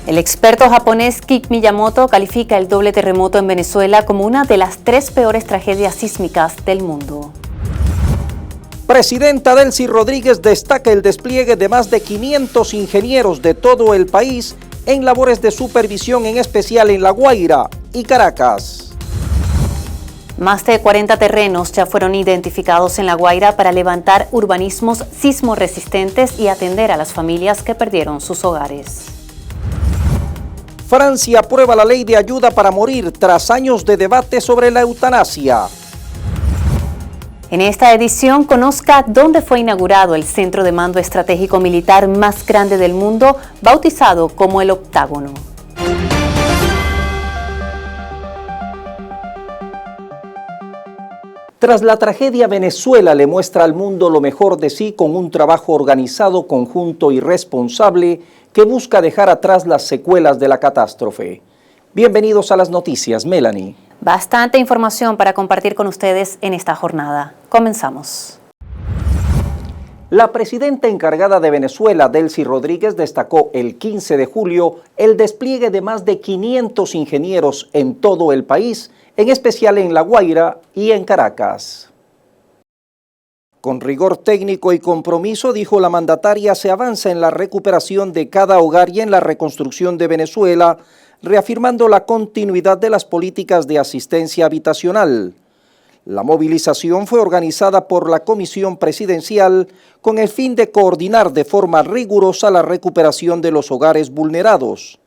El experto japonés Kik Miyamoto califica el doble terremoto en Venezuela como una de las 3 peores tragedias sísmicas del mundo. Presidenta Delcy Rodríguez destaca el despliegue de más de 500 ingenieros de todo el país en labores de supervisión, en especial en La Guaira y Caracas. Más de 40 terrenos ya fueron identificados en La Guaira para levantar urbanismos sismo resistentes y atender a las familias que perdieron sus hogares. Francia aprueba la ley de ayuda para morir tras años de debate sobre la eutanasia. En esta edición, conozca dónde fue inaugurado el centro de mando estratégico militar más grande del mundo, bautizado como el Octágono. Tras la tragedia, Venezuela le muestra al mundo lo mejor de sí con un trabajo organizado, conjunto y responsable que busca dejar atrás las secuelas de la catástrofe. Bienvenidos a las noticias, Melanie. Bastante información para compartir con ustedes en esta jornada. Comenzamos. La presidenta encargada de Venezuela, Delcy Rodríguez, destacó el 15 de julio el despliegue de más de 500 ingenieros en todo el país, en especial en La Guaira y en Caracas. Con rigor técnico y compromiso, dijo la mandataria, se avanza en la recuperación de cada hogar y en la reconstrucción de Venezuela, reafirmando la continuidad de las políticas de asistencia habitacional. La movilización fue organizada por la Comisión Presidencial con el fin de coordinar de forma rigurosa la recuperación de los hogares vulnerados.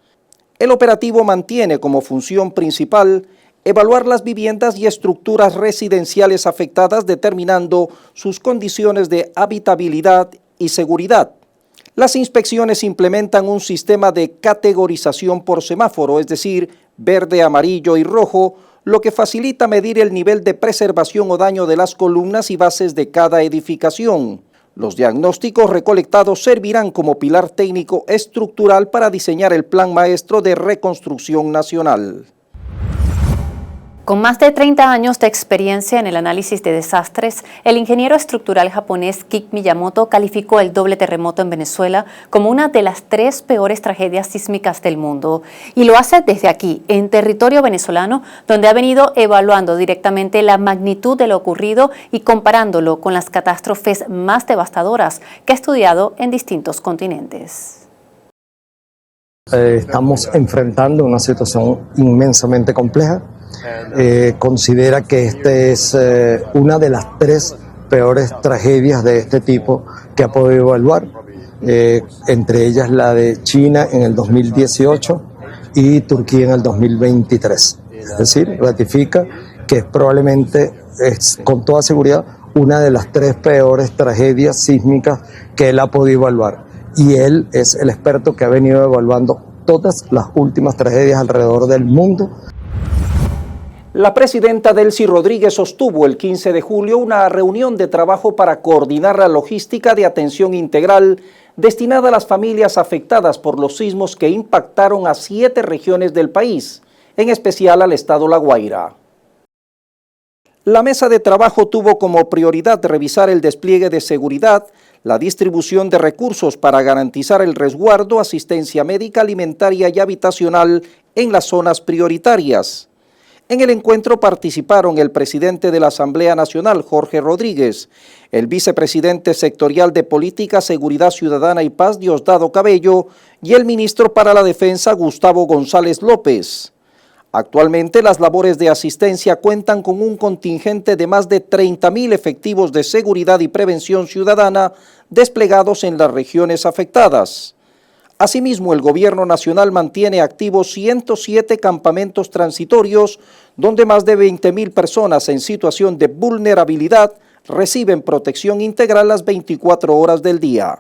El operativo mantiene como función principal evaluar las viviendas y estructuras residenciales afectadas, determinando sus condiciones de habitabilidad y seguridad. Las inspecciones implementan un sistema de categorización por semáforo, es decir, verde, amarillo y rojo, lo que facilita medir el nivel de preservación o daño de las columnas y bases de cada edificación. Los diagnósticos recolectados servirán como pilar técnico estructural para diseñar el Plan Maestro de Reconstrucción Nacional. Con más de 30 años de experiencia en el análisis de desastres, el ingeniero estructural japonés Kik Miyamoto calificó el doble terremoto en Venezuela como una de las 3 peores tragedias sísmicas del mundo. Y lo hace desde aquí, en territorio venezolano, donde ha venido evaluando directamente la magnitud de lo ocurrido y comparándolo con las catástrofes más devastadoras que ha estudiado en distintos continentes. Estamos enfrentando una situación inmensamente compleja. Considera que esta es una de las 3 peores tragedias de este tipo que ha podido evaluar, entre ellas la de China en el 2018 y Turquía en el 2023. Es decir, ratifica que es probablemente, con toda seguridad, una de las 3 peores tragedias sísmicas que él ha podido evaluar. Y él es el experto que ha venido evaluando todas las últimas tragedias alrededor del mundo. La presidenta Delcy Rodríguez sostuvo el 15 de julio una reunión de trabajo para coordinar la logística de atención integral destinada a las familias afectadas por los sismos que impactaron a 7 regiones del país, en especial al estado La Guaira. La mesa de trabajo tuvo como prioridad revisar el despliegue de seguridad, la distribución de recursos para garantizar el resguardo, asistencia médica, alimentaria y habitacional en las zonas prioritarias. En el encuentro participaron el presidente de la Asamblea Nacional, Jorge Rodríguez, el vicepresidente sectorial de Política, Seguridad Ciudadana y Paz, Diosdado Cabello, y el ministro para la Defensa, Gustavo González López. Actualmente las labores de asistencia cuentan con un contingente de más de 30.000 efectivos de seguridad y prevención ciudadana desplegados en las regiones afectadas. Asimismo, el Gobierno Nacional mantiene activos 107 campamentos transitorios, donde más de 20.000 personas en situación de vulnerabilidad reciben protección integral las 24 horas del día.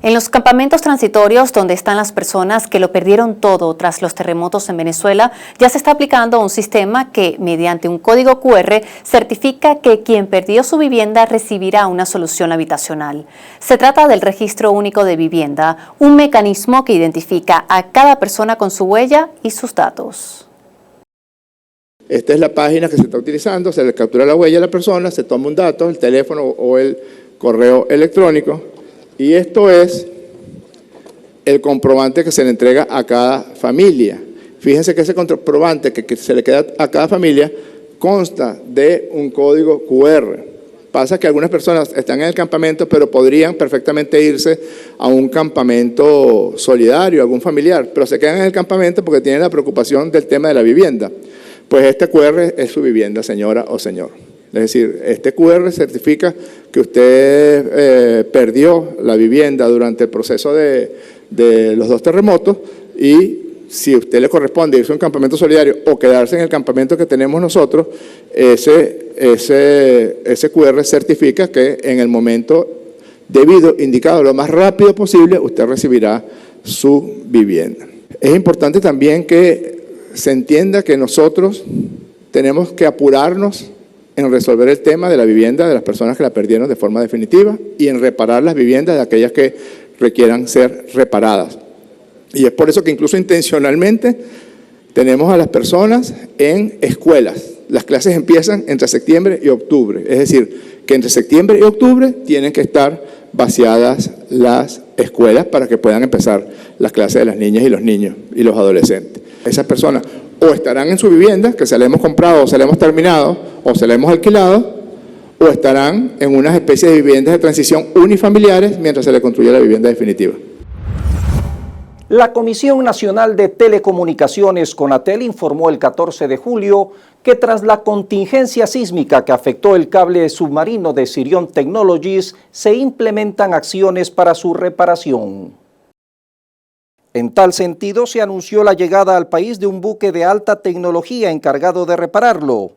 En los campamentos transitorios, donde están las personas que lo perdieron todo tras los terremotos en Venezuela, ya se está aplicando un sistema que, mediante un código QR, certifica que quien perdió su vivienda recibirá una solución habitacional. Se trata del Registro Único de Vivienda, un mecanismo que identifica a cada persona con su huella y sus datos. Esta es la página que se está utilizando, se le captura la huella a la persona, se toma un dato, el teléfono o el correo electrónico. Y esto es el comprobante que se le entrega a cada familia. Fíjense que ese comprobante que se le queda a cada familia consta de un código QR. Pasa que algunas personas están en el campamento, pero podrían perfectamente irse a un campamento solidario, algún familiar, pero se quedan en el campamento porque tienen la preocupación del tema de la vivienda. Pues este QR es su vivienda, señora o señor. Es decir, este QR certifica que usted perdió la vivienda durante el proceso de los 2 terremotos y si a usted le corresponde irse a un campamento solidario o quedarse en el campamento que tenemos nosotros, ese QR certifica que en el momento debido, indicado lo más rápido posible, usted recibirá su vivienda. Es importante también que se entienda que nosotros tenemos que apurarnos en resolver el tema de la vivienda de las personas que la perdieron de forma definitiva y en reparar las viviendas de aquellas que requieran ser reparadas. Y es por eso que incluso intencionalmente tenemos a las personas en escuelas. Las clases empiezan entre septiembre y octubre, es decir, que entre septiembre y octubre tienen que estar vaciadas las escuelas para que puedan empezar las clases de las niñas y los niños y los adolescentes. Esas personas o estarán en su vivienda, que se la hemos comprado o se la hemos terminado o se la hemos alquilado, o estarán en unas especies de viviendas de transición unifamiliares mientras se le construye la vivienda definitiva. La Comisión Nacional de Telecomunicaciones, CONATEL, informó el 14 de julio que tras la contingencia sísmica que afectó el cable submarino de Sirion Technologies, se implementan acciones para su reparación. En tal sentido, se anunció la llegada al país de un buque de alta tecnología encargado de repararlo.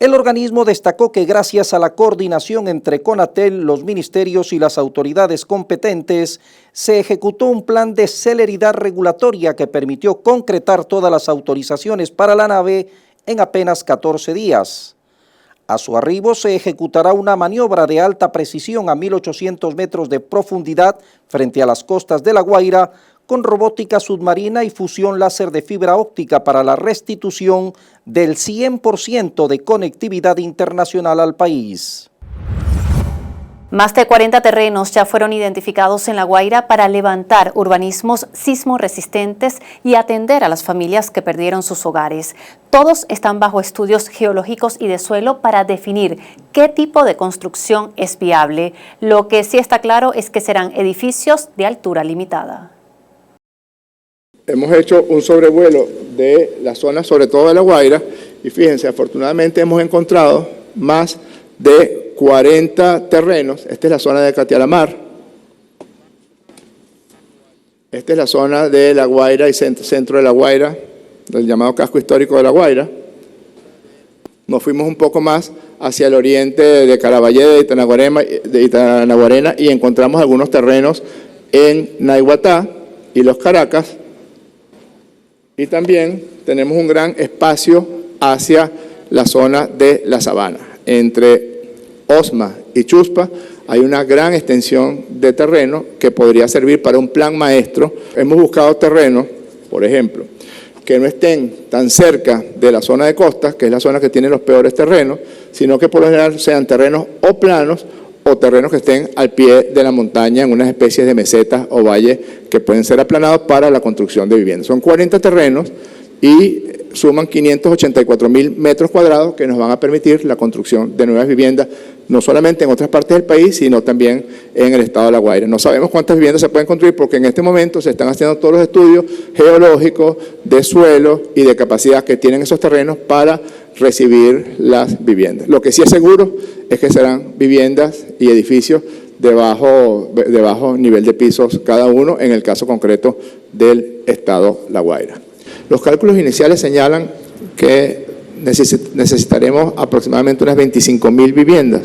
El organismo destacó que gracias a la coordinación entre CONATEL, los ministerios y las autoridades competentes, se ejecutó un plan de celeridad regulatoria que permitió concretar todas las autorizaciones para la nave en apenas 14 días. A su arribo se ejecutará una maniobra de alta precisión a 1.800 metros de profundidad frente a las costas de La Guaira, con robótica submarina y fusión láser de fibra óptica para la restitución del 100% de conectividad internacional al país. Más de 40 terrenos ya fueron identificados en La Guaira para levantar urbanismos sismo resistentes y atender a las familias que perdieron sus hogares. Todos están bajo estudios geológicos y de suelo para definir qué tipo de construcción es viable. Lo que sí está claro es que serán edificios de altura limitada. Hemos hecho un sobrevuelo de la zona, sobre todo de La Guaira, y fíjense, afortunadamente hemos encontrado más de 40 terrenos. Esta es la zona de Catialamar. Esta es la zona de La Guaira y centro de La Guaira, del llamado casco histórico de La Guaira. Nos fuimos un poco más hacia el oriente de Caraballeda, de Itanaguarena, y encontramos algunos terrenos en Naiguatá y Los Caracas. Y también tenemos un gran espacio hacia la zona de la Sabana. Entre Osma y Chuspa hay una gran extensión de terreno que podría servir para un plan maestro. Hemos buscado terrenos, por ejemplo, que no estén tan cerca de la zona de costa, que es la zona que tiene los peores terrenos, sino que por lo general sean terrenos o planos o terrenos que estén al pie de la montaña en unas especies de mesetas o valles que pueden ser aplanados para la construcción de viviendas. Son 40 terrenos y suman 584.000 metros cuadrados que nos van a permitir la construcción de nuevas viviendas, no solamente en otras partes del país, sino también en el estado de La Guaira. No sabemos cuántas viviendas se pueden construir porque en este momento se están haciendo todos los estudios geológicos, de suelo y de capacidad que tienen esos terrenos para recibir las viviendas. Lo que sí es seguro es que serán viviendas y edificios de bajo nivel de pisos cada uno, en el caso concreto del estado La Guaira. Los cálculos iniciales señalan que necesitaremos aproximadamente unas 25.000 viviendas,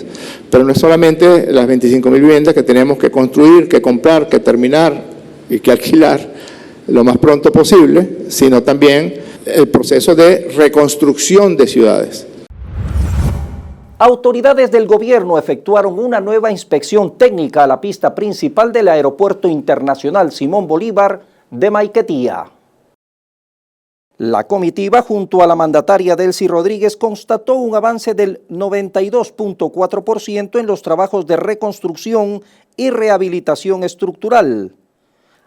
pero no es solamente las 25.000 viviendas que tenemos que construir, que comprar, que terminar y que alquilar lo más pronto posible, sino también el proceso de reconstrucción de ciudades. Autoridades del gobierno efectuaron una nueva inspección técnica a la pista principal del Aeropuerto Internacional Simón Bolívar de Maiquetía. La comitiva, junto a la mandataria Delcy Rodríguez, constató un avance del 92.4% en los trabajos de reconstrucción y rehabilitación estructural.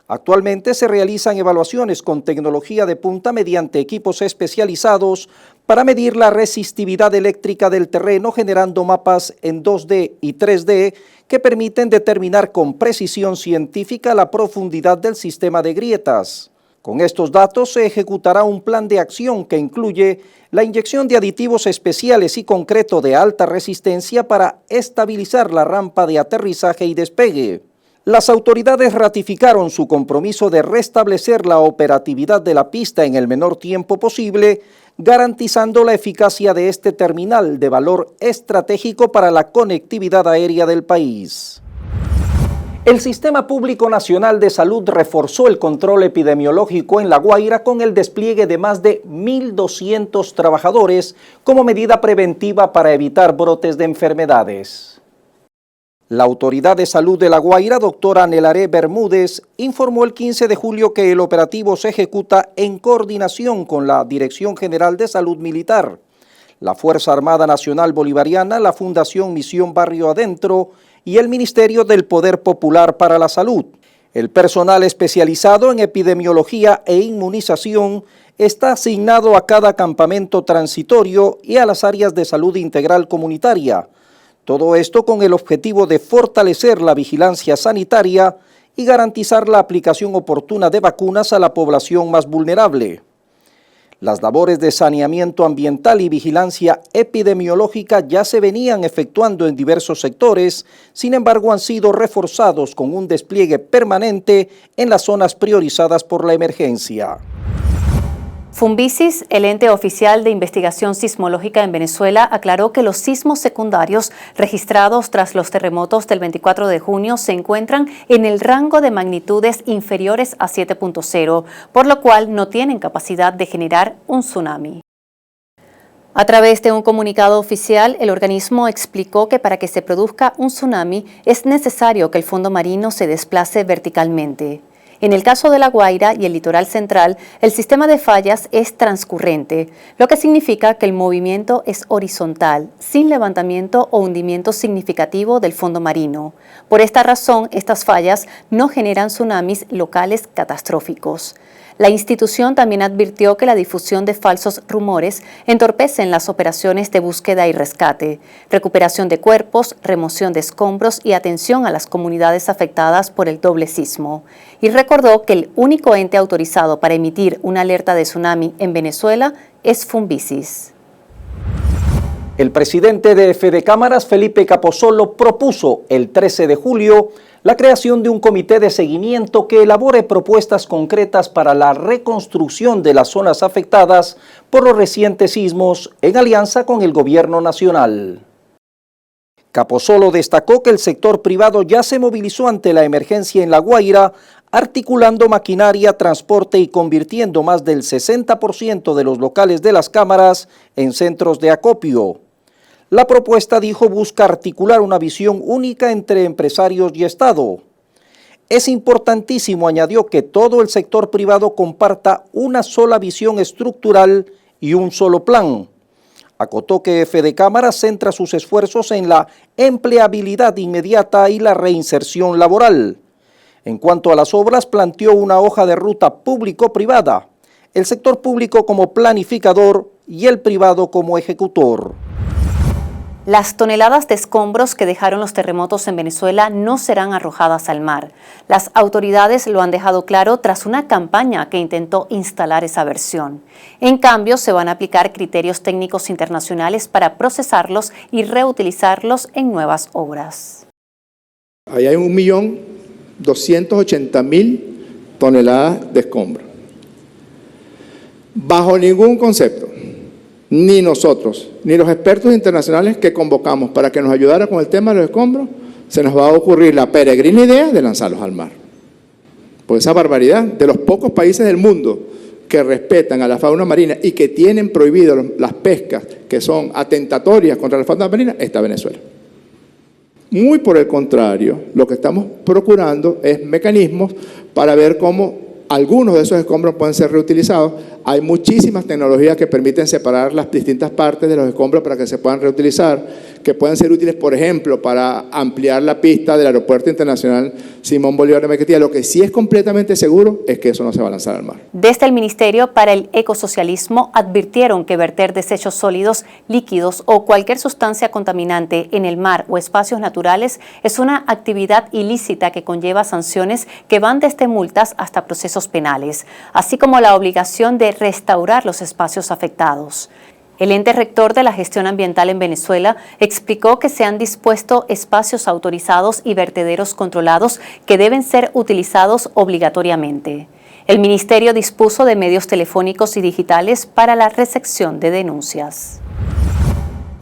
Actualmente se realizan evaluaciones con tecnología de punta mediante equipos especializados para medir la resistividad eléctrica del terreno, generando mapas en 2D y 3D que permiten determinar con precisión científica la profundidad del sistema de grietas. Con estos datos se ejecutará un plan de acción que incluye la inyección de aditivos especiales y concreto de alta resistencia para estabilizar la rampa de aterrizaje y despegue. Las autoridades ratificaron su compromiso de restablecer la operatividad de la pista en el menor tiempo posible, garantizando la eficacia de este terminal de valor estratégico para la conectividad aérea del país. El Sistema Público Nacional de Salud reforzó el control epidemiológico en La Guaira con el despliegue de más de 1.200 trabajadores como medida preventiva para evitar brotes de enfermedades. La Autoridad de Salud de La Guaira, doctora Nelaré Bermúdez, informó el 15 de julio que el operativo se ejecuta en coordinación con la Dirección General de Salud Militar, la Fuerza Armada Nacional Bolivariana, la Fundación Misión Barrio Adentro y el Ministerio del Poder Popular para la Salud. El personal especializado en epidemiología e inmunización está asignado a cada campamento transitorio y a las áreas de salud integral comunitaria. Todo esto con el objetivo de fortalecer la vigilancia sanitaria y garantizar la aplicación oportuna de vacunas a la población más vulnerable. Las labores de saneamiento ambiental y vigilancia epidemiológica ya se venían efectuando en diversos sectores, sin embargo han sido reforzados con un despliegue permanente en las zonas priorizadas por la emergencia. Funvisis, el ente oficial de investigación sismológica en Venezuela, aclaró que los sismos secundarios registrados tras los terremotos del 24 de junio se encuentran en el rango de magnitudes inferiores a 7.0, por lo cual no tienen capacidad de generar un tsunami. A través de un comunicado oficial, el organismo explicó que para que se produzca un tsunami es necesario que el fondo marino se desplace verticalmente. En el caso de La Guaira y el litoral central, el sistema de fallas es transcurrente, lo que significa que el movimiento es horizontal, sin levantamiento o hundimiento significativo del fondo marino. Por esta razón, estas fallas no generan tsunamis locales catastróficos. La institución también advirtió que la difusión de falsos rumores entorpecen las operaciones de búsqueda y rescate, recuperación de cuerpos, remoción de escombros y atención a las comunidades afectadas por el doble sismo. Y recordó que el único ente autorizado para emitir una alerta de tsunami en Venezuela es Funvisis. El presidente de Fedecámaras, Felipe Capozolo, propuso el 13 de julio la creación de un comité de seguimiento que elabore propuestas concretas para la reconstrucción de las zonas afectadas por los recientes sismos en alianza con el gobierno nacional. Capozolo destacó que el sector privado ya se movilizó ante la emergencia en La Guaira, articulando maquinaria, transporte y convirtiendo más del 60% de los locales de las cámaras en centros de acopio. La propuesta, dijo, busca articular una visión única entre empresarios y Estado. Es importantísimo, añadió, que todo el sector privado comparta una sola visión estructural y un solo plan. Acotó que Fedecámaras centra sus esfuerzos en la empleabilidad inmediata y la reinserción laboral. En cuanto a las obras, planteó una hoja de ruta público-privada, el sector público como planificador y el privado como ejecutor. Las toneladas de escombros que dejaron los terremotos en Venezuela no serán arrojadas al mar. Las autoridades lo han dejado claro tras una campaña que intentó instalar esa versión. En cambio, se van a aplicar criterios técnicos internacionales para procesarlos y reutilizarlos en nuevas obras. Ahí hay 1.280.000 toneladas de escombros. Bajo ningún concepto, ni nosotros, ni los expertos internacionales que convocamos para que nos ayudara con el tema de los escombros, se nos va a ocurrir la peregrina idea de lanzarlos al mar. Por esa barbaridad, de los pocos países del mundo que respetan a la fauna marina y que tienen prohibido las pescas que son atentatorias contra la fauna marina, está Venezuela. Muy por el contrario, lo que estamos procurando es mecanismos para ver cómo algunos de esos escombros pueden ser reutilizados. Hay muchísimas tecnologías que permiten separar las distintas partes de los escombros para que se puedan reutilizar, que pueden ser útiles, por ejemplo, para ampliar la pista del Aeropuerto Internacional Simón Bolívar de Maiquetía. Lo que sí es completamente seguro es que eso no se va a lanzar al mar. Desde el Ministerio para el Ecosocialismo advirtieron que verter desechos sólidos, líquidos o cualquier sustancia contaminante en el mar o espacios naturales es una actividad ilícita que conlleva sanciones que van desde multas hasta procesos penales, así como la obligación de restaurar los espacios afectados. El ente rector de la gestión ambiental en Venezuela explicó que se han dispuesto espacios autorizados y vertederos controlados que deben ser utilizados obligatoriamente. El ministerio dispuso de medios telefónicos y digitales para la recepción de denuncias.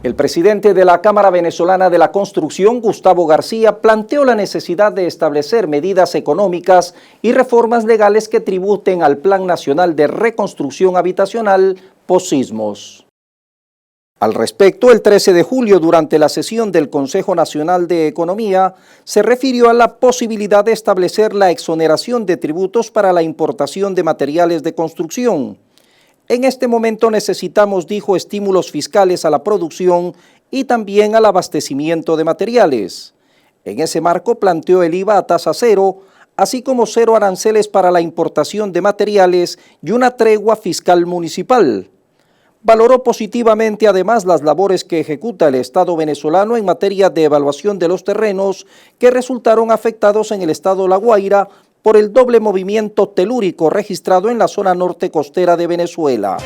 El presidente de la Cámara Venezolana de la Construcción, Gustavo García, planteó la necesidad de establecer medidas económicas y reformas legales que tributen al Plan Nacional de Reconstrucción Habitacional post-sismos. Al respecto, el 13 de julio, durante la sesión del Consejo Nacional de Economía, se refirió a la posibilidad de establecer la exoneración de tributos para la importación de materiales de construcción. En este momento necesitamos, dijo, estímulos fiscales a la producción y también al abastecimiento de materiales. En ese marco planteó el IVA a tasa cero, así como cero aranceles para la importación de materiales y una tregua fiscal municipal. Valoró positivamente además las labores que ejecuta el Estado venezolano en materia de evaluación de los terrenos que resultaron afectados en el estado La Guaira por el doble movimiento telúrico registrado en la zona norte costera de Venezuela.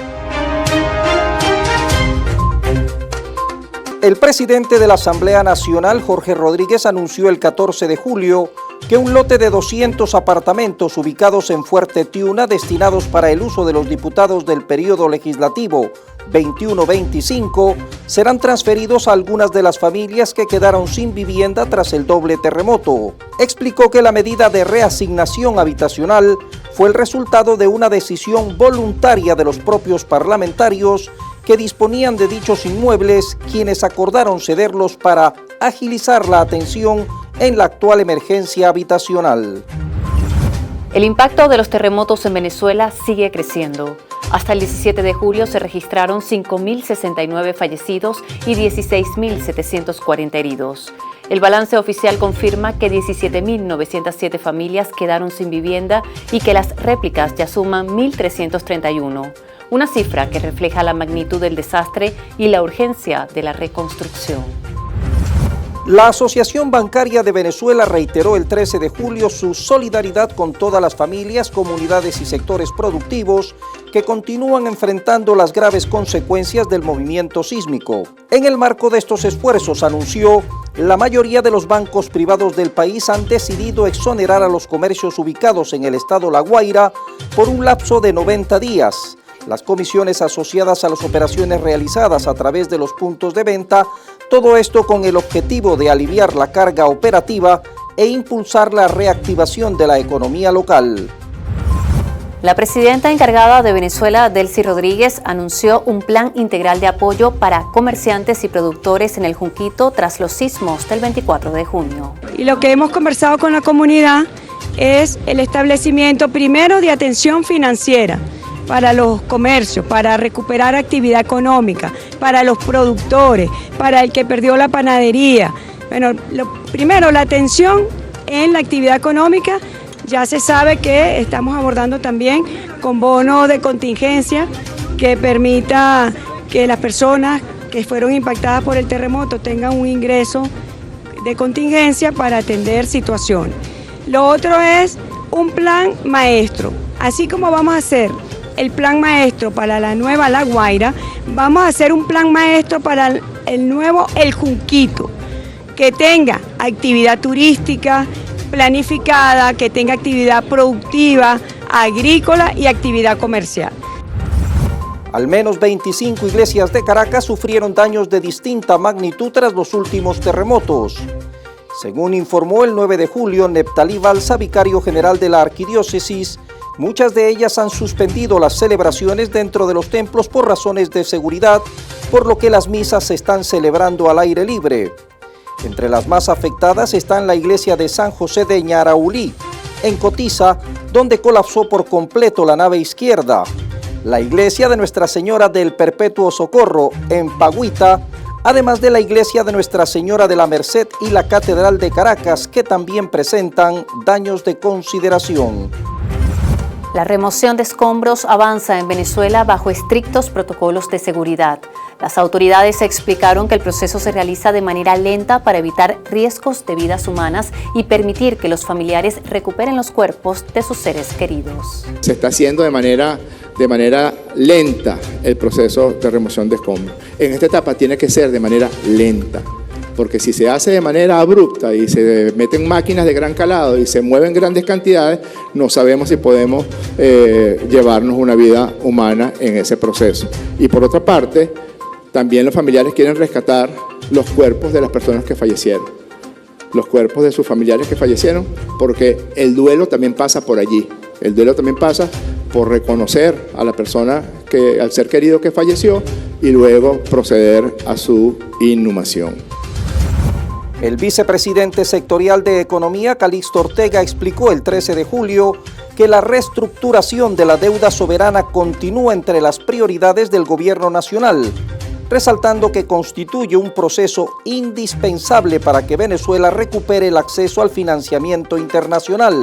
El presidente de la Asamblea Nacional, Jorge Rodríguez, anunció el 14 de julio que un lote de 200 apartamentos ubicados en Fuerte Tiuna, destinados para el uso de los diputados del periodo legislativo 21-25, serán transferidos a algunas de las familias que quedaron sin vivienda tras el doble terremoto. Explicó que la medida de reasignación habitacional fue el resultado de una decisión voluntaria de los propios parlamentarios que disponían de dichos inmuebles, quienes acordaron cederlos para agilizar la atención en la actual emergencia habitacional. El impacto de los terremotos en Venezuela sigue creciendo. Hasta el 17 de julio se registraron 5.069 fallecidos y 16.740 heridos. El balance oficial confirma que 17.907 familias quedaron sin vivienda y que las réplicas ya suman 1.331. Una cifra que refleja la magnitud del desastre y la urgencia de la reconstrucción. La Asociación Bancaria de Venezuela reiteró el 13 de julio su solidaridad con todas las familias, comunidades y sectores productivos que continúan enfrentando las graves consecuencias del movimiento sísmico. En el marco de estos esfuerzos, anunció, la mayoría de los bancos privados del país han decidido exonerar a los comercios ubicados en el estado La Guaira por un lapso de 90 días. Las comisiones asociadas a las operaciones realizadas a través de los puntos de venta, todo esto con el objetivo de aliviar la carga operativa e impulsar la reactivación de la economía local. La presidenta encargada de Venezuela, Delcy Rodríguez, anunció un plan integral de apoyo para comerciantes y productores en el Junquito tras los sismos del 24 de junio. Y lo que hemos conversado con la comunidad es el establecimiento primero de atención financiera para los comercios, para recuperar actividad económica, para los productores, para el que perdió la panadería. Bueno, primero la atención en la actividad económica. Ya se sabe que estamos abordando también con bono de contingencia que permita que las personas que fueron impactadas por el terremoto tengan un ingreso de contingencia para atender situaciones. Lo otro es un plan maestro. Así como vamos a hacer el plan maestro para la nueva La Guaira, vamos a hacer un plan maestro para el nuevo El Junquito, que tenga actividad turística planificada, que tenga actividad productiva, agrícola y actividad comercial. Al menos 25 iglesias de Caracas sufrieron daños de distinta magnitud tras los últimos terremotos. Según informó el 9 de julio Neptalí Balsa, vicario general de la arquidiócesis, muchas de ellas han suspendido las celebraciones dentro de los templos por razones de seguridad, por lo que las misas se están celebrando al aire libre. Entre las más afectadas están la iglesia de San José de Ñaraulí, en Cotiza, donde colapsó por completo la nave izquierda. La iglesia de Nuestra Señora del Perpetuo Socorro, en Pagüita, además de la iglesia de Nuestra Señora de la Merced y la Catedral de Caracas, que también presentan daños de consideración. La remoción de escombros avanza en Venezuela bajo estrictos protocolos de seguridad. Las autoridades explicaron que el proceso se realiza de manera lenta para evitar riesgos de vidas humanas y permitir que los familiares recuperen los cuerpos de sus seres queridos. Se está haciendo de manera lenta el proceso de remoción de escombros. En esta etapa tiene que ser de manera lenta, porque si se hace de manera abrupta y se meten máquinas de gran calado y se mueven grandes cantidades, no sabemos si podemos llevarnos una vida humana en ese proceso. Y por otra parte, también los familiares quieren rescatar los cuerpos de las personas que fallecieron, los cuerpos de sus familiares que fallecieron, porque el duelo también pasa por allí. El duelo también pasa por reconocer a la persona, al ser querido que falleció, y luego proceder a su inhumación. El vicepresidente sectorial de Economía, Calixto Ortega, explicó el 13 de julio que la reestructuración de la deuda soberana continúa entre las prioridades del gobierno nacional, resaltando que constituye un proceso indispensable para que Venezuela recupere el acceso al financiamiento internacional.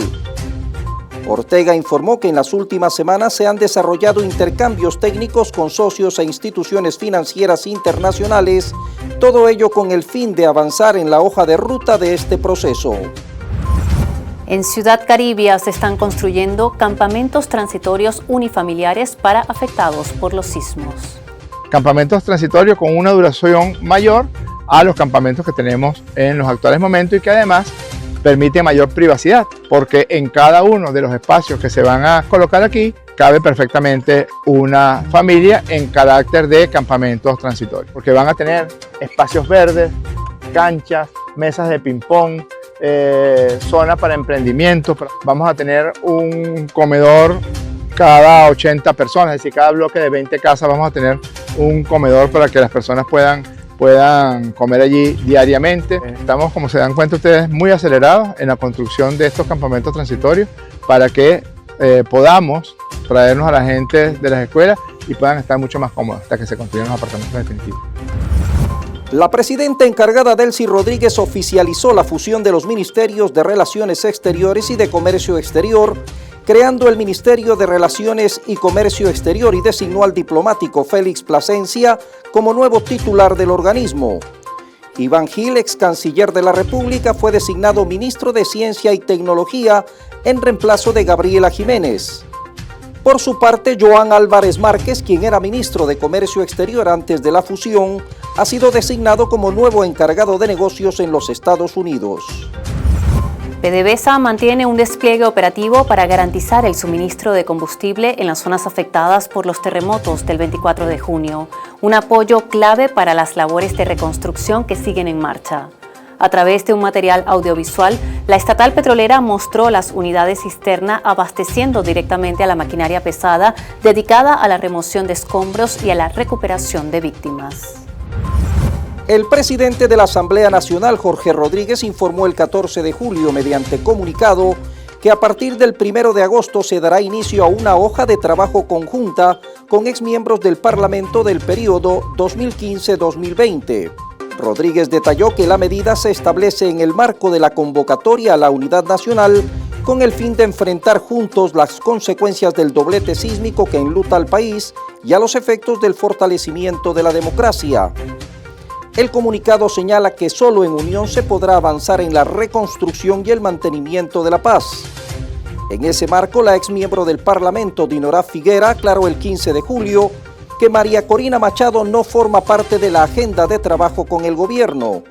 Ortega informó que en las últimas semanas se han desarrollado intercambios técnicos con socios e instituciones financieras internacionales, todo ello con el fin de avanzar en la hoja de ruta de este proceso. En Ciudad Caribia se están construyendo campamentos transitorios unifamiliares para afectados por los sismos. Campamentos transitorios con una duración mayor a los campamentos que tenemos en los actuales momentos y que además permite mayor privacidad, porque en cada uno de los espacios que se van a colocar aquí cabe perfectamente una familia en carácter de campamentos transitorios, porque van a tener espacios verdes, canchas, mesas de ping-pong, zona para emprendimiento. Vamos a tener un comedor cada 80 personas, es decir, cada bloque de 20 casas vamos a tener un comedor para que las personas puedan comer allí diariamente. Estamos, como se dan cuenta ustedes, muy acelerados en la construcción de estos campamentos transitorios para que podamos traernos a la gente de las escuelas y puedan estar mucho más cómodos hasta que se construyan los apartamentos definitivos. La presidenta encargada Delcy Rodríguez oficializó la fusión de los ministerios de Relaciones Exteriores y de Comercio Exterior, creando el Ministerio de Relaciones y Comercio Exterior, y designó al diplomático Félix Plasencia como nuevo titular del organismo. Iván Gil, ex canciller de la República, fue designado ministro de Ciencia y Tecnología en reemplazo de Gabriela Jiménez. Por su parte, Joan Álvarez Márquez, quien era ministro de Comercio Exterior antes de la fusión, ha sido designado como nuevo encargado de negocios en los Estados Unidos. PDVSA mantiene un despliegue operativo para garantizar el suministro de combustible en las zonas afectadas por los terremotos del 24 de junio, un apoyo clave para las labores de reconstrucción que siguen en marcha. A través de un material audiovisual, la estatal petrolera mostró las unidades cisterna abasteciendo directamente a la maquinaria pesada dedicada a la remoción de escombros y a la recuperación de víctimas. El presidente de la Asamblea Nacional, Jorge Rodríguez, informó el 14 de julio mediante comunicado que a partir del 1 de agosto se dará inicio a una hoja de trabajo conjunta con exmiembros del Parlamento del periodo 2015-2020. Rodríguez detalló que la medida se establece en el marco de la convocatoria a la unidad nacional con el fin de enfrentar juntos las consecuencias del doblete sísmico que enluta al país y a los efectos del fortalecimiento de la democracia. El comunicado señala que solo en unión se podrá avanzar en la reconstrucción y el mantenimiento de la paz. En ese marco, la exmiembro del Parlamento, Dinorah Figuera, aclaró el 15 de julio que María Corina Machado no forma parte de la agenda de trabajo con el gobierno.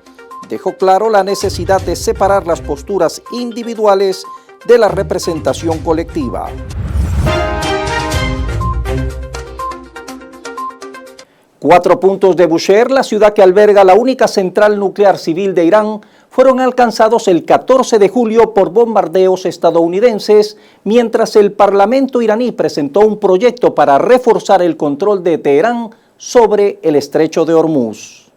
Dejó claro la necesidad de separar las posturas individuales de la representación colectiva. Cuatro puntos de Bushehr, la ciudad que alberga la única central nuclear civil de Irán, fueron alcanzados el 14 de julio por bombardeos estadounidenses, mientras el Parlamento iraní presentó un proyecto para reforzar el control de Teherán sobre el estrecho de Hormuz.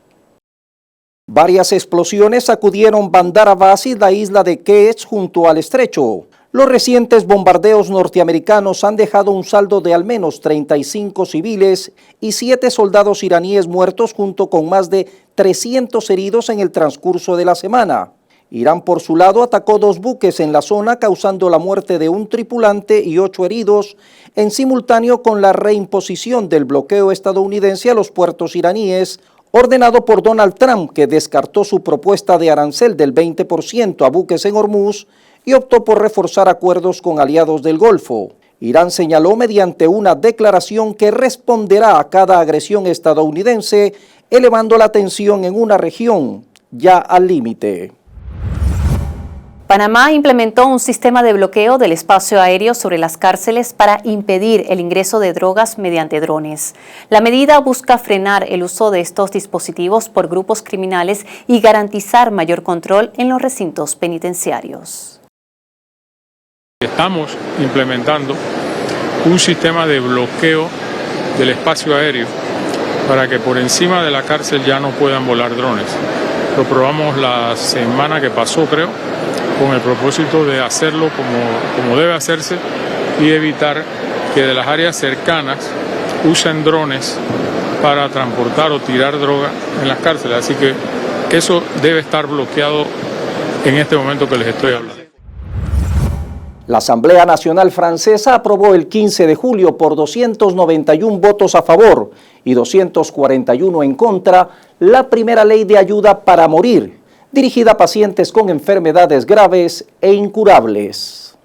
Varias explosiones sacudieron Bandar Abbas y la isla de Quds junto al estrecho. Los recientes bombardeos norteamericanos han dejado un saldo de al menos 35 civiles y 7 soldados iraníes muertos junto con más de 300 heridos en el transcurso de la semana. Irán, por su lado, atacó 2 buques en la zona, causando la muerte de un tripulante y 8 heridos, en simultáneo con la reimposición del bloqueo estadounidense a los puertos iraníes, ordenado por Donald Trump, que descartó su propuesta de arancel del 20% a buques en Hormuz y optó por reforzar acuerdos con aliados del Golfo. Irán señaló mediante una declaración que responderá a cada agresión estadounidense, elevando la tensión en una región ya al límite. Panamá implementó un sistema de bloqueo del espacio aéreo sobre las cárceles para impedir el ingreso de drogas mediante drones. La medida busca frenar el uso de estos dispositivos por grupos criminales y garantizar mayor control en los recintos penitenciarios. Estamos implementando un sistema de bloqueo del espacio aéreo para que por encima de la cárcel ya no puedan volar drones. Lo probamos la semana que pasó, creo, con el propósito de hacerlo como debe hacerse y evitar que de las áreas cercanas usen drones para transportar o tirar droga en las cárceles. Así que eso debe estar bloqueado en este momento que les estoy hablando. La Asamblea Nacional Francesa aprobó el 15 de julio por 291 votos a favor y 241 en contra la primera ley de ayuda para morir, dirigida a pacientes con enfermedades graves e incurables.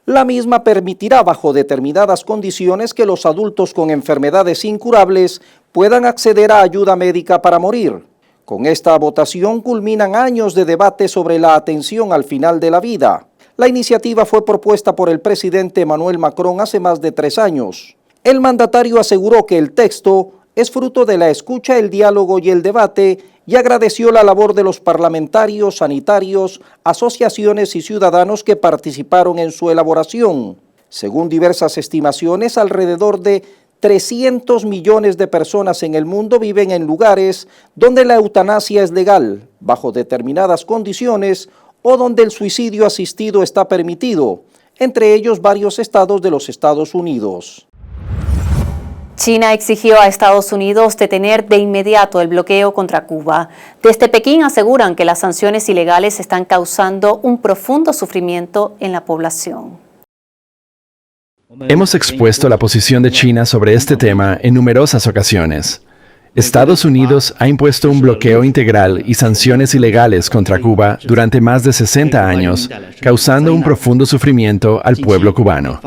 La misma permitirá bajo determinadas condiciones que los adultos con enfermedades incurables puedan acceder a ayuda médica para morir. Con esta votación culminan años de debate sobre la atención al final de la vida. La iniciativa fue propuesta por el presidente Emmanuel Macron hace más de 3 años. El mandatario aseguró que el texto es fruto de la escucha, el diálogo y el debate y agradeció la labor de los parlamentarios, sanitarios, asociaciones y ciudadanos que participaron en su elaboración. Según diversas estimaciones, alrededor de 300 millones de personas en el mundo viven en lugares donde la eutanasia es legal, bajo determinadas condiciones, o donde el suicidio asistido está permitido, entre ellos varios estados de los Estados Unidos. China exigió a Estados Unidos detener de inmediato el bloqueo contra Cuba. Desde Pekín aseguran que las sanciones ilegales están causando un profundo sufrimiento en la población. Hemos expuesto la posición de China sobre este tema en numerosas ocasiones. Estados Unidos ha impuesto un bloqueo integral y sanciones ilegales contra Cuba durante más de 60 años, causando un profundo sufrimiento al pueblo cubano.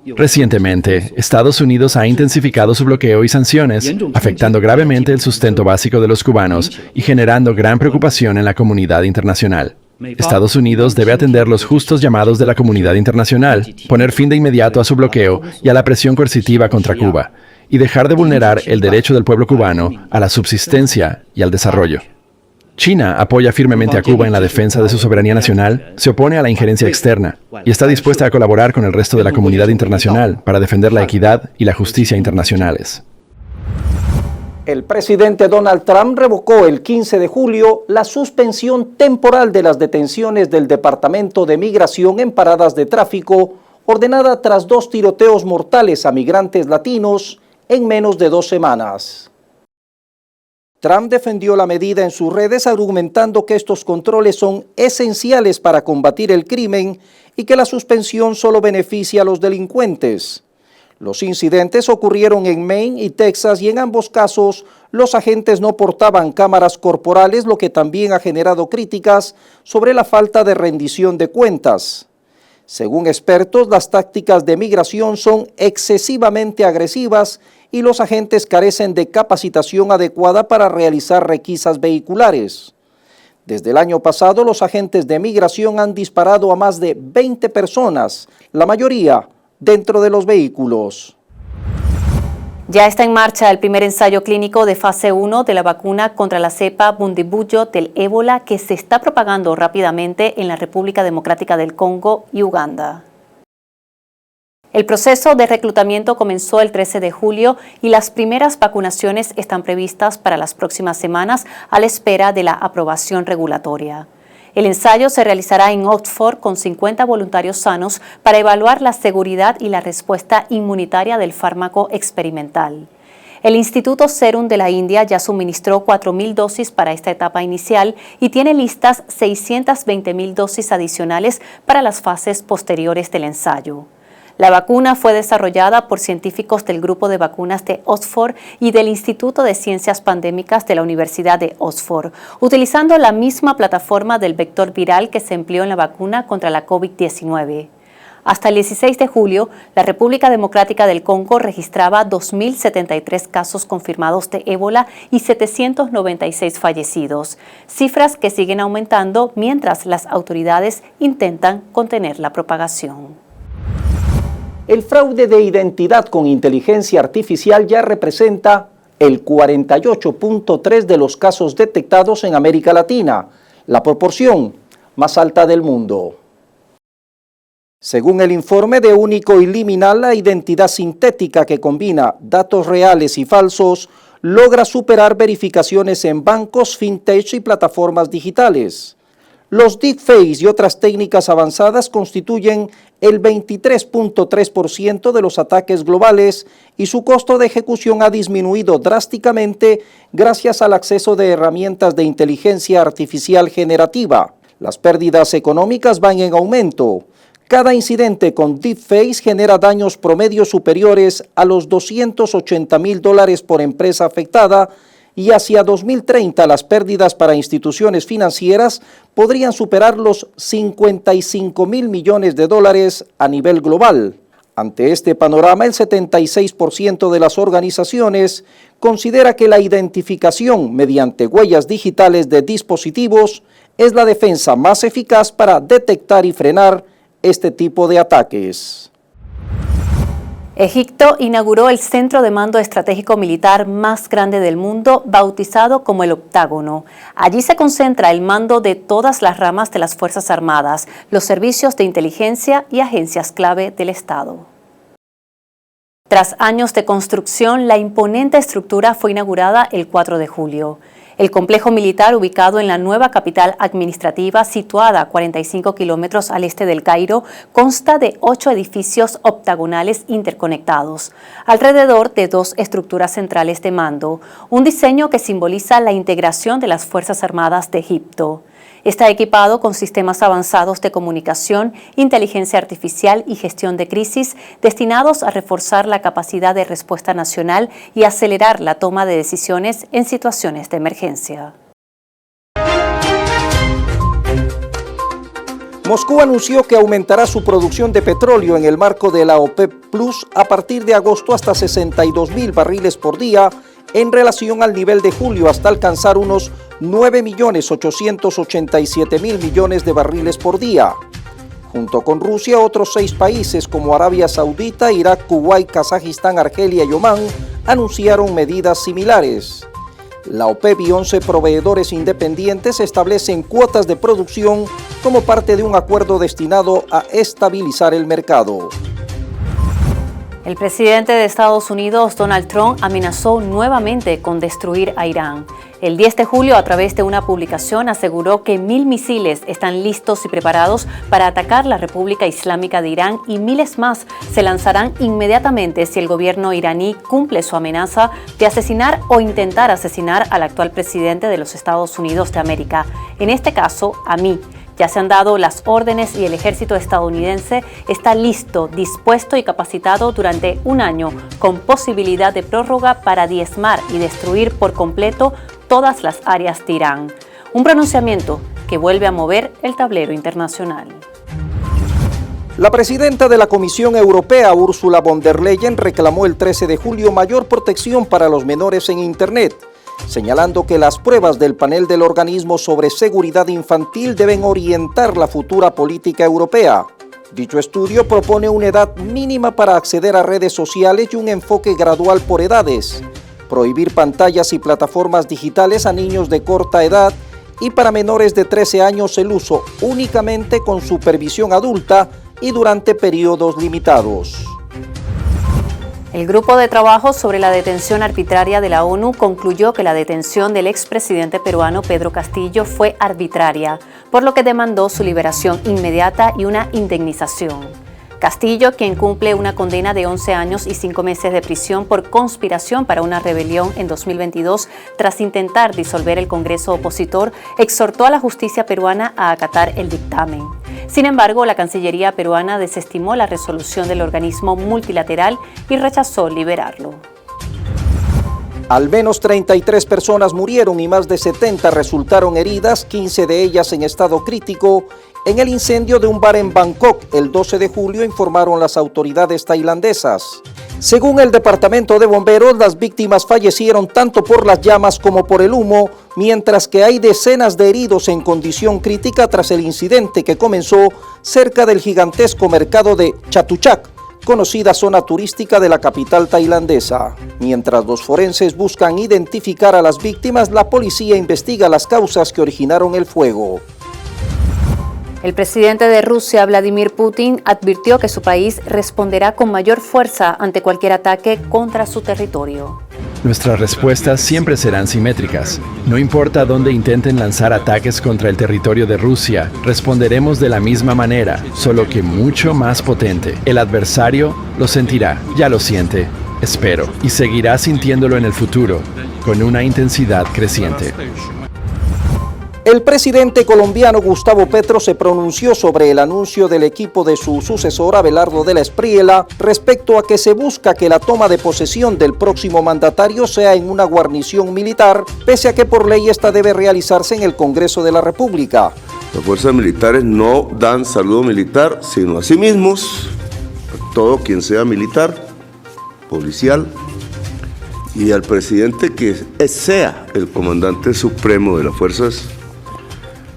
Recientemente, Estados Unidos ha intensificado su bloqueo y sanciones, afectando gravemente el sustento básico de los cubanos y generando gran preocupación en la comunidad internacional. Estados Unidos debe atender los justos llamados de la comunidad internacional, poner fin de inmediato a su bloqueo y a la presión coercitiva contra Cuba, y dejar de vulnerar el derecho del pueblo cubano a la subsistencia y al desarrollo. China apoya firmemente a Cuba en la defensa de su soberanía nacional, se opone a la injerencia externa y está dispuesta a colaborar con el resto de la comunidad internacional para defender la equidad y la justicia internacionales. El presidente Donald Trump revocó el 15 de julio la suspensión temporal de las detenciones del Departamento de Migración en paradas de tráfico, ordenada tras 2 tiroteos mortales a migrantes latinos en menos de 2 semanas. Trump defendió la medida en sus redes argumentando que estos controles son esenciales para combatir el crimen y que la suspensión solo beneficia a los delincuentes. Los incidentes ocurrieron en Maine y Texas y en ambos casos los agentes no portaban cámaras corporales, lo que también ha generado críticas sobre la falta de rendición de cuentas. Según expertos, las tácticas de migración son excesivamente agresivas y los agentes carecen de capacitación adecuada para realizar requisas vehiculares. Desde el año pasado, los agentes de migración han disparado a más de 20 personas, la mayoría dentro de los vehículos. Ya está en marcha el primer ensayo clínico de fase 1 de la vacuna contra la cepa Bundibugyo del ébola que se está propagando rápidamente en la República Democrática del Congo y Uganda. El proceso de reclutamiento comenzó el 13 de julio y las primeras vacunaciones están previstas para las próximas semanas a la espera de la aprobación regulatoria. El ensayo se realizará en Oxford con 50 voluntarios sanos para evaluar la seguridad y la respuesta inmunitaria del fármaco experimental. El Instituto Serum de la India ya suministró 4.000 dosis para esta etapa inicial y tiene listas 620.000 dosis adicionales para las fases posteriores del ensayo. La vacuna fue desarrollada por científicos del Grupo de Vacunas de Oxford y del Instituto de Ciencias Pandémicas de la Universidad de Oxford, utilizando la misma plataforma del vector viral que se empleó en la vacuna contra la COVID-19. Hasta el 16 de julio, la República Democrática del Congo registraba 2.073 casos confirmados de ébola y 796 fallecidos, cifras que siguen aumentando mientras las autoridades intentan contener la propagación. El fraude de identidad con inteligencia artificial ya representa el 48.3% de los casos detectados en América Latina, la proporción más alta del mundo. Según el informe de Único y Liminal, la identidad sintética que combina datos reales y falsos logra superar verificaciones en bancos, fintech y plataformas digitales. Los deepfakes y otras técnicas avanzadas constituyen el 23.3% de los ataques globales y su costo de ejecución ha disminuido drásticamente gracias al acceso de herramientas de inteligencia artificial generativa. Las pérdidas económicas van en aumento. Cada incidente con deepfakes genera daños promedios superiores a los $280.000 por empresa afectada y hacia 2030 las pérdidas para instituciones financieras podrían superar los $55.000 millones a nivel global. Ante este panorama, el 76% de las organizaciones considera que la identificación mediante huellas digitales de dispositivos es la defensa más eficaz para detectar y frenar este tipo de ataques. Egipto inauguró el centro de mando estratégico militar más grande del mundo, bautizado como el Octágono. Allí se concentra el mando de todas las ramas de las Fuerzas Armadas, los servicios de inteligencia y agencias clave del Estado. Tras años de construcción, la imponente estructura fue inaugurada el 4 de julio. El complejo militar, ubicado en la nueva capital administrativa, situada a 45 kilómetros al este del Cairo, consta de 8 edificios octagonales interconectados, alrededor de 2 estructuras centrales de mando, un diseño que simboliza la integración de las Fuerzas Armadas de Egipto. Está equipado con sistemas avanzados de comunicación, inteligencia artificial y gestión de crisis destinados a reforzar la capacidad de respuesta nacional y acelerar la toma de decisiones en situaciones de emergencia. Moscú anunció que aumentará su producción de petróleo en el marco de la OPEP Plus a partir de agosto hasta 62.000 barriles por día en relación al nivel de julio hasta alcanzar unos 9.887.000 millones de barriles por día. Junto con Rusia, otros 6 países como Arabia Saudita, Irak, Kuwait, Kazajistán, Argelia y Omán anunciaron medidas similares. La OPEP y 11 proveedores independientes establecen cuotas de producción como parte de un acuerdo destinado a estabilizar el mercado. El presidente de Estados Unidos, Donald Trump, amenazó nuevamente con destruir a Irán. El 10 de julio, a través de una publicación, aseguró que 1.000 misiles están listos y preparados para atacar la República Islámica de Irán y miles más se lanzarán inmediatamente si el gobierno iraní cumple su amenaza de asesinar o intentar asesinar al actual presidente de los Estados Unidos de América, en este caso, a mí. Ya se han dado las órdenes y el ejército estadounidense está listo, dispuesto y capacitado durante un año, con posibilidad de prórroga para diezmar y destruir por completo todas las áreas de Irán. Un pronunciamiento que vuelve a mover el tablero internacional. La presidenta de la Comisión Europea, Ursula von der Leyen, reclamó el 13 de julio mayor protección para los menores en Internet, señalando que las pruebas del panel del organismo sobre seguridad infantil deben orientar la futura política europea. Dicho estudio propone una edad mínima para acceder a redes sociales y un enfoque gradual por edades, prohibir pantallas y plataformas digitales a niños de corta edad y para menores de 13 años el uso únicamente con supervisión adulta y durante periodos limitados. El grupo de trabajo sobre la detención arbitraria de la ONU concluyó que la detención del expresidente peruano Pedro Castillo fue arbitraria, por lo que demandó su liberación inmediata y una indemnización. Castillo, quien cumple una condena de 11 años y 5 meses de prisión por conspiración para una rebelión en 2022, tras intentar disolver el Congreso opositor, exhortó a la justicia peruana a acatar el dictamen. Sin embargo, la Cancillería peruana desestimó la resolución del organismo multilateral y rechazó liberarlo. Al menos 33 personas murieron y más de 70 resultaron heridas, 15 de ellas en estado crítico, en el incendio de un bar en Bangkok el 12 de julio, informaron las autoridades tailandesas. Según el Departamento de Bomberos, las víctimas fallecieron tanto por las llamas como por el humo, mientras que hay decenas de heridos en condición crítica tras el incidente que comenzó cerca del gigantesco mercado de Chatuchak, conocida zona turística de la capital tailandesa. Mientras los forenses buscan identificar a las víctimas, la policía investiga las causas que originaron el fuego. El presidente de Rusia, Vladimir Putin, advirtió que su país responderá con mayor fuerza ante cualquier ataque contra su territorio. Nuestras respuestas siempre serán simétricas. No importa dónde intenten lanzar ataques contra el territorio de Rusia, responderemos de la misma manera, solo que mucho más potente. El adversario lo sentirá, ya lo siente, espero, y seguirá sintiéndolo en el futuro, con una intensidad creciente. El presidente colombiano Gustavo Petro se pronunció sobre el anuncio del equipo de su sucesor Abelardo de la Espriella respecto a que se busca que la toma de posesión del próximo mandatario sea en una guarnición militar, pese a que por ley esta debe realizarse en el Congreso de la República. Las fuerzas militares no dan saludo militar, sino a sí mismos, a todo quien sea militar, policial, y al presidente que sea el comandante supremo de las fuerzas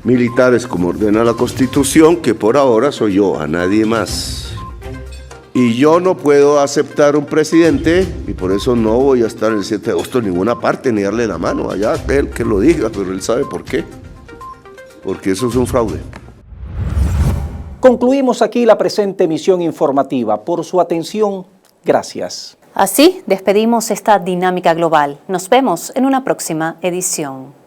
militares, como ordena la Constitución, que por ahora soy yo, a nadie más. Y yo no puedo aceptar un presidente, y por eso no voy a estar el 7 de agosto en ninguna parte, ni darle la mano, allá él que lo diga, pero él sabe por qué. Porque eso es un fraude. Concluimos aquí la presente emisión informativa. Por su atención, gracias. Así despedimos esta dinámica global. Nos vemos en una próxima edición.